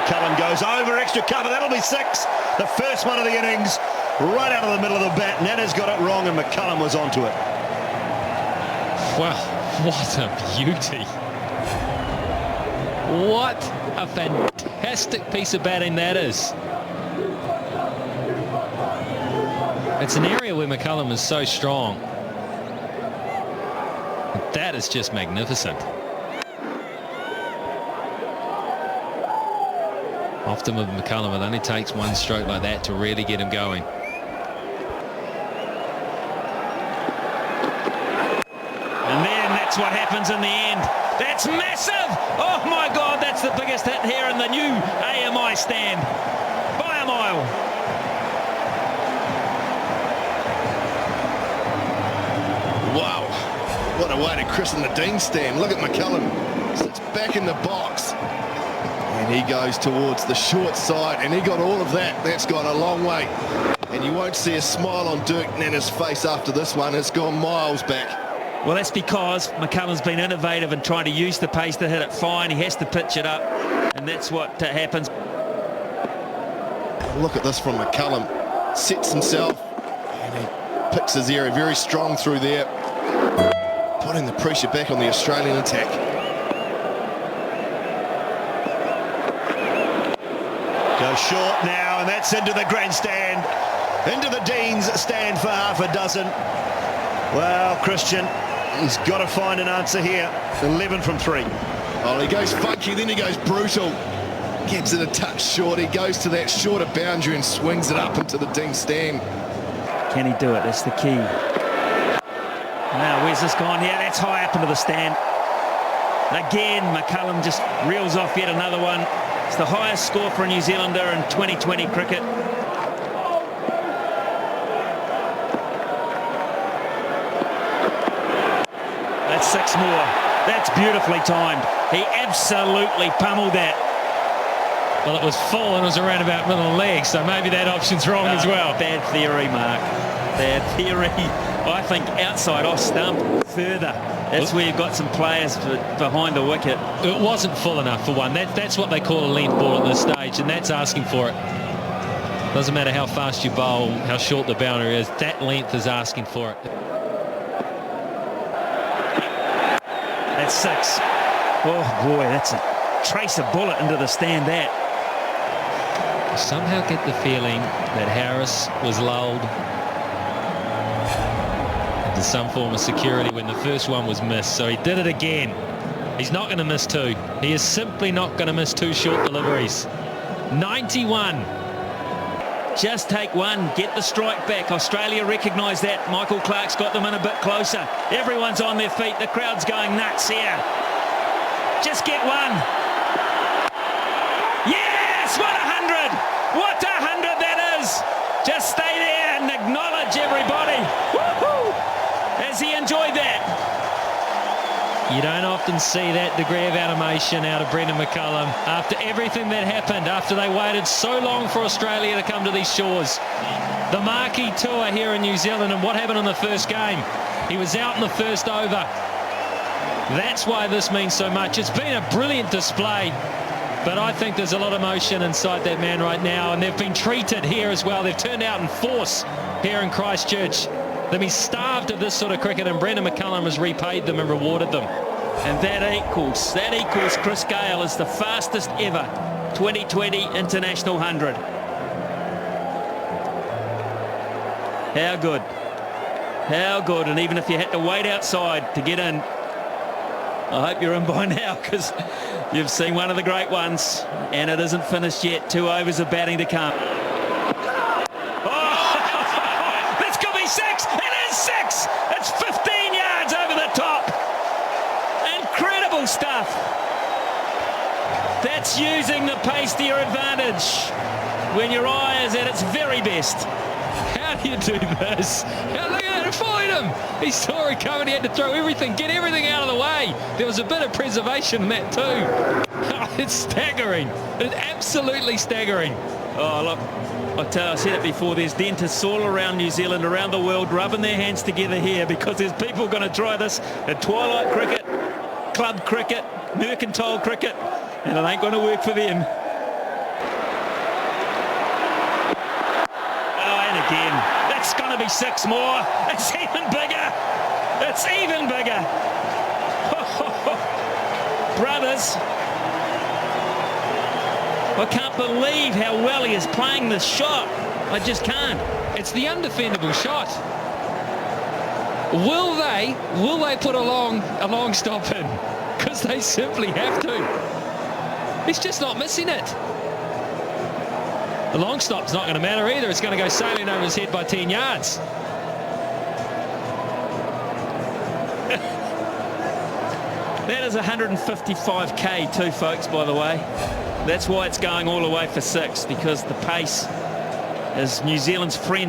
McCullum goes over, extra cover, that'll be 6. The first one of the innings, right out of the middle of the bat. Nana's got it wrong and McCullum was onto it. Well, what a beauty. What a fantastic piece of batting that is. It's an area where McCullum is so strong. That is just magnificent. Often with McCullum, it only takes one stroke like that to really get him going. And then that's what happens in the end. That's massive! Oh my God, that's the biggest hit here in the new AMI stand. By a mile. Wow, what a way to christen the Dean stand. Look at McCullum, sits back in the box. And he goes towards the short side, and he got all of that. That's gone a long way. And you won't see a smile on Dirk Nana's face after this one. It's gone miles back. Well, that's because McCullum's been innovative and trying to use the pace to hit it fine. He has to pitch it up, and that's what happens. Look at this from McCullum. Sets himself, and he picks his area very strong through there. Putting the pressure back on the Australian attack. Goes short now, and that's into the grandstand. Into the Dean's stand for half a dozen. Well, Christian, he's got to find an answer here. 11 from 3. Oh, he goes funky, then he goes brutal. Gets it a touch short. He goes to that shorter boundary and swings it up into the Dean stand. Can he do it? That's the key. Now, where's this gone here? That's high up into the stand. Again, McCullum just reels off yet another one. It's the highest score for a New Zealander in 2020 cricket. That's 6 more. That's beautifully timed. He absolutely pummeled that. Well, it was full and it was around about middle of the leg, so maybe that option's wrong as well. Bad theory, Mark. Bad theory. I think outside off stump further. That's where you've got some players behind the wicket. It wasn't full enough for one. That's what they call a length ball at this stage, and that's asking for it. Doesn't matter how fast you bowl, how short the boundary is, that length is asking for it. That's 6. Oh boy, that's a trace of bullet into the stand, that. I somehow get the feeling that Harris was lulled into some form of security when the first one was missed, so he did it again. He's not going to miss 2. He is simply not going to miss 2 short deliveries. 91. Just take one, get the strike back. Australia recognise that. Michael Clark's got them in a bit closer. Everyone's on their feet. The crowd's going nuts here. Just get one. Yes, what 100. What 100 that is. Just stay there and acknowledge everybody. Woohoo! Has he enjoyed that? You don't often see that degree of animation out of Brendon McCullum after everything that happened, after they waited so long for Australia to come to these shores. The marquee tour here in New Zealand, and what happened in the first game? He was out in the first over. That's why this means so much. It's been a brilliant display, but I think there's a lot of emotion inside that man right now, and they've been treated here as well. They've turned out in force here in Christchurch. They've been starved of this sort of cricket, and Brendon McCullum has repaid them and rewarded them. And that equals Chris Gale as the fastest ever 2020 International 100. How good. How good. And even if you had to wait outside to get in, I hope you're in by now, because you've seen one of the great ones, and it isn't finished yet. 2 overs of batting to come. Oh, this could be 6. It is 6. It's 15 yards over the top. Incredible stuff. That's using the pace to your advantage when your eye is at its very best. How do you do this? Look at that, avoid him. He saw it coming, he had to throw everything, get everything out of the way. There was a bit of preservation in that too. Oh, it's staggering. It's absolutely staggering. Oh, look, I said it before, there's dentists all around New Zealand, around the world, rubbing their hands together here because there's people going to try this at twilight cricket, club cricket, mercantile cricket, and it ain't going to work for them. to be 6 more. It's even bigger. It's even bigger. Brothers, I can't believe how well he is playing this shot. I just can't. It's the undefendable shot. Will they put a long stop in? Because they simply have to. He's just not missing it. The long stop's not going to matter either. It's going to go sailing over his head by 10 yards. That is 155k too, folks, by the way. That's why it's going all the way for 6, because the pace is New Zealand's friend.